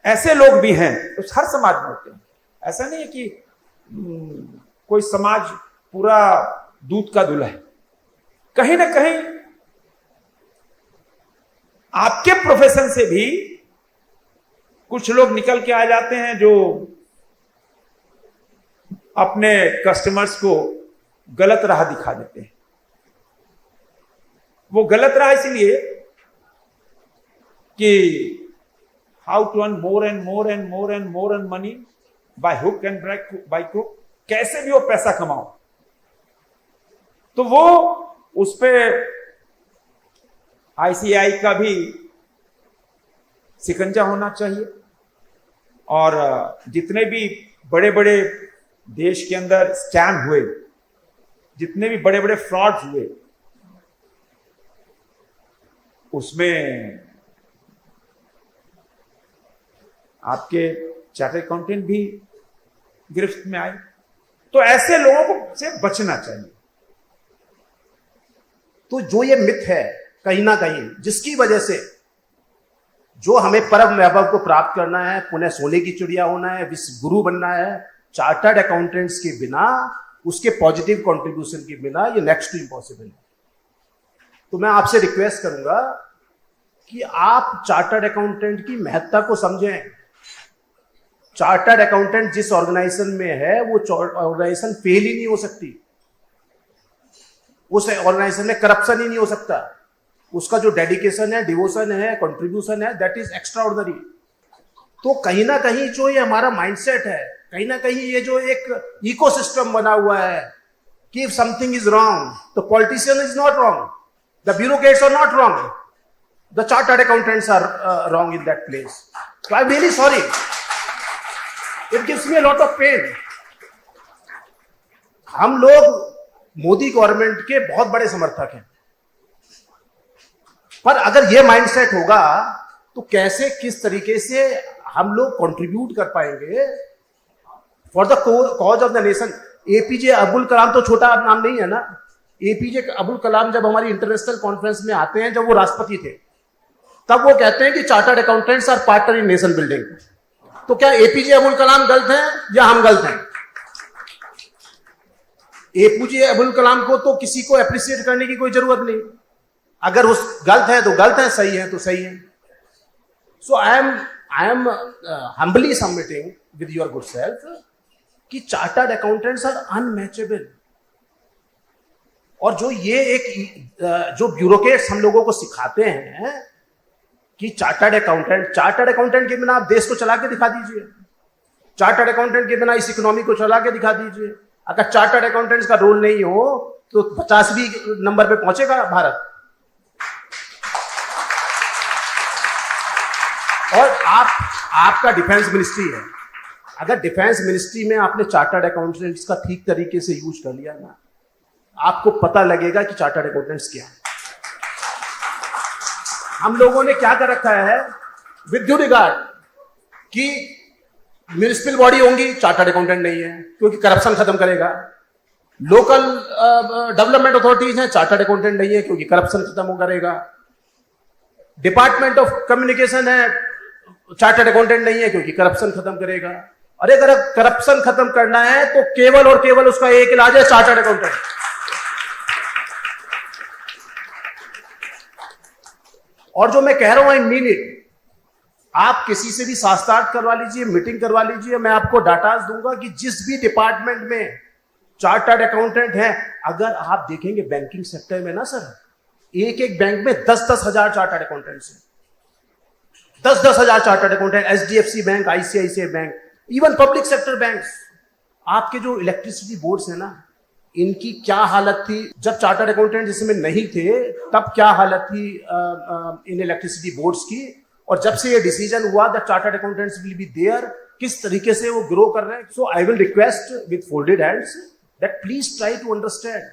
ऐसे लोग भी हैं, तो हर समाज में होते हैं। ऐसा नहीं है कि कोई समाज पूरा दूध का दूल्हा है। कहीं ना कहीं आपके प्रोफेशन से भी कुछ लोग निकल के आ जाते हैं जो अपने कस्टमर्स को गलत राह दिखा देते हैं। वो गलत राह इसलिए कि how to earn more and more and more and more and money by hook and by crook, कैसे भी वो पैसा कमाओ। तो वो उस पे आईसीआई का भी शिकंजा होना चाहिए। और जितने भी बड़े बड़े देश के अंदर स्कैम हुए, जितने भी बड़े बड़े फ्रॉड्स हुए, उसमें आपके चार्टर्ड अकाउंटेंट भी गिरफ्त में आए। तो ऐसे लोगों को से बचना चाहिए। तो जो ये मिथ है कहीं ना कहीं, जिसकी वजह से जो हमें परम वैभव को प्राप्त करना है, पुनः सोने की चिड़िया होना है, विश्व गुरु बनना है, चार्टर्ड अकाउंटेंट्स के बिना, उसके पॉजिटिव कंट्रीब्यूशन के बिना ये नेक्स्ट टू इम्पॉसिबल है। तो मैं आपसे रिक्वेस्ट करूंगा कि आप चार्टर्ड अकाउंटेंट की महत्ता को समझें। चार्टर्ड अकाउंटेंट जिस ऑर्गेनाइजेशन में है वो ऑर्गेनाइजेशन फेल ही नहीं हो सकती। उस ऑर्गेनाइजेशन में करप्शन ही नहीं हो सकता। उसका जो डेडिकेशन है, डिवोशन है, कंट्रीब्यूशन है, दैट इज एक्स्ट्रा ऑर्डिनरी। तो कहीं ना कहीं जो ये हमारा माइंडसेट है, कहीं ना कहीं ये जो एक इकोसिस्टम बना हुआ है कि इफ समथिंग इज रॉन्ग तो politician is not wrong, the bureaucrats are not wrong, the chartered accountants are wrong in that place. So I'm really sorry. It gives me a lot of pain. हम लोग Modi government के बहुत बड़े समर्थक हैं, पर अगर ये माइंडसेट होगा तो कैसे, किस तरीके से हम लोग कंट्रीब्यूट कर पाएंगे for the cause of the nation. APJ Abdul Kalam तो छोटा नाम नहीं है ना। एपीजे अब्दुल कलाम जब हमारी इंटरनेशनल कॉन्फ्रेंस में आते हैं, जब वो राष्ट्रपति थे, तब वो कहते हैं कि chartered accountants are partner in nation building. तो क्या एपीजे अब्दुल कलाम गलत हैं या हम गलत हैं? एपीजे अब्दुल कलाम को तो किसी को अप्रिशिएट करने की कोई जरूरत नहीं। अगर उस गलत है तो गलत है, सही है तो सही है। So I am humbly submitting with your good self कि चार्टर्ड अकाउंटेंट्स आर अनमैचेबल। और जो ये एक जो ब्यूरोक्रेट्स हम लोगों को सिखाते हैं कि चार्टर्ड अकाउंटेंट के बिना आप देश को चला के दिखा दीजिए, चार्टर्ड अकाउंटेंट के बिना इस इकोनॉमी को चला के दिखा दीजिए। अगर चार्टर्ड अकाउंटेंट्स का रोल नहीं हो तो 50वीं नंबर पे पहुंचेगा भारत। और आपका डिफेंस मिनिस्ट्री है, अगर डिफेंस मिनिस्ट्री में आपने चार्टर्ड अकाउंटेंट्स का ठीक तरीके से यूज कर लिया ना, आपको पता लगेगा कि चार्टर्ड अकाउंटेंट्स क्या है। हम लोगों ने क्या कर रखा है विद ड्यू रिगार्ड कि म्युनिसिपल बॉडी होंगी, चार्टर्ड अकाउंटेंट नहीं है क्योंकि करप्शन खत्म करेगा। लोकल डेवलपमेंट अथॉरिटीज हैं, चार्टर्ड अकाउंटेंट नहीं है क्योंकि करप्शन खत्म करेगा। डिपार्टमेंट ऑफ कम्युनिकेशन है, चार्टर्ड अकाउंटेंट नहीं है क्योंकि करप्शन खत्म करेगा। अरे अगर करप्शन खत्म करना है तो केवल और केवल उसका एक इलाज है, चार्टर्ड अकाउंटेंट। और जो मैं कह रहा हूं आई मीन इट। आप किसी से भी शास्त्रार्थ करवा लीजिए, मीटिंग करवा लीजिए, मैं आपको डाटा दूंगा कि जिस भी डिपार्टमेंट में चार्टर्ड अकाउंटेंट है, अगर आप देखेंगे बैंकिंग सेक्टर में ना सर, एक एक बैंक में 10-10 हजार चार्टर्ड अकाउंटेंट्स हैं। 10-10 हजार chartered accountant, HDFC bank, ICICI bank, even public sector banks. आपके जो इलेक्ट्रिसिटी बोर्ड्स है ना, इनकी क्या हालत थी जब चार्टर्ड अकाउंटेंट इसमें नहीं थे, तब क्या हालत थी इन इलेक्ट्रिसिटी बोर्ड्स की। और जब से ये डिसीजन हुआ that chartered accountants will be there, किस तरीके से वो ग्रो कर रहे हैं। So I will request with folded hands that please try to understand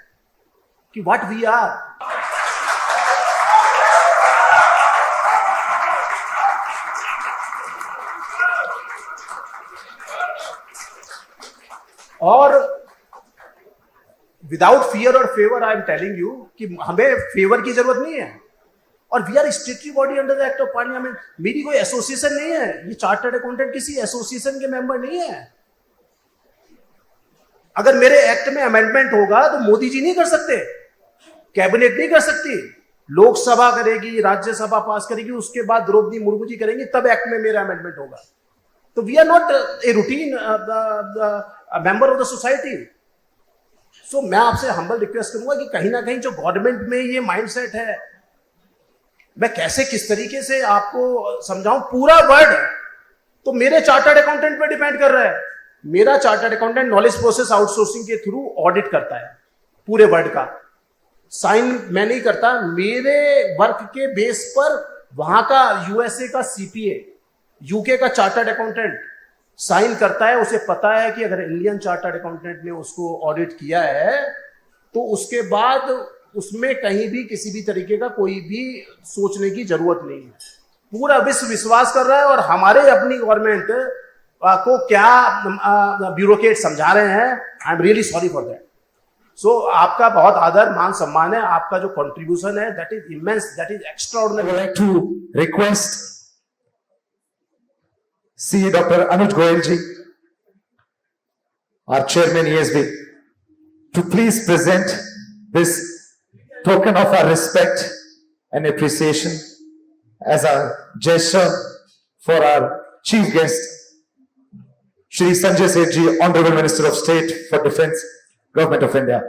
कि व्हाट वी आर। और विदाउट फियर और favour I am telling you कि हमें फेवर की जरूरत नहीं है और we are statutory body under the act of parliament. मेरी कोई एसोसिएशन नहीं है, ये चार्टर्ड अकाउंटेंट किसी एसोसिएशन के मेंबर नहीं है। अगर मेरे एक्ट में अमेंडमेंट होगा तो मोदी जी नहीं कर सकते, कैबिनेट नहीं कर सकती, लोकसभा करेगी, राज्यसभा पास करेगी, उसके बाद द्रौपदी मुर्मू जी करेंगी, तब एक्ट में मेरा अमेंडमेंट होगा। तो we are not a routine member of the society. So मैं आपसे हम्बल रिक्वेस्ट करूंगा कि कहीं ना कहीं जो गवर्नमेंट में ये माइंडसेट है, मैं कैसे किस तरीके से आपको समझाऊं, पूरा वर्ड तो मेरे चार्टर्ड अकाउंटेंट पे डिपेंड कर रहा है। मेरा chartered accountant knowledge process outsourcing के थ्रू ऑडिट करता है पूरे वर्ड का, साइन मैं नहीं करता, मेरे वर्क के बेस पर वहां का यूएसए का सीपीए, यूके का चार्टर्ड अकाउंटेंट साइन करता है। उसे पता है कि अगर इंडियन चार्टर्ड अकाउंटेंट ने उसको ऑडिट किया है तो उसके बाद उसमें कहीं भी किसी भी तरीके का कोई भी सोचने की जरूरत नहीं है। पूरा विश्व विश्वास कर रहा है। और हमारे अपनी गवर्नमेंट को क्या ब्यूरोक्रेट समझा रहे हैं, I am really sorry for that. So आपका बहुत आदर मान सम्मान है, आपका जो कंट्रीब्यूशन है that is immense, that is extraordinary. I would like to request CA Dr. Anuj Goyal ji, our chairman ESB, to please present this token of our respect and appreciation as a gesture for our chief guest, Shri Sanjay Seth ji, Honorable Minister of State for Defence, Government of India.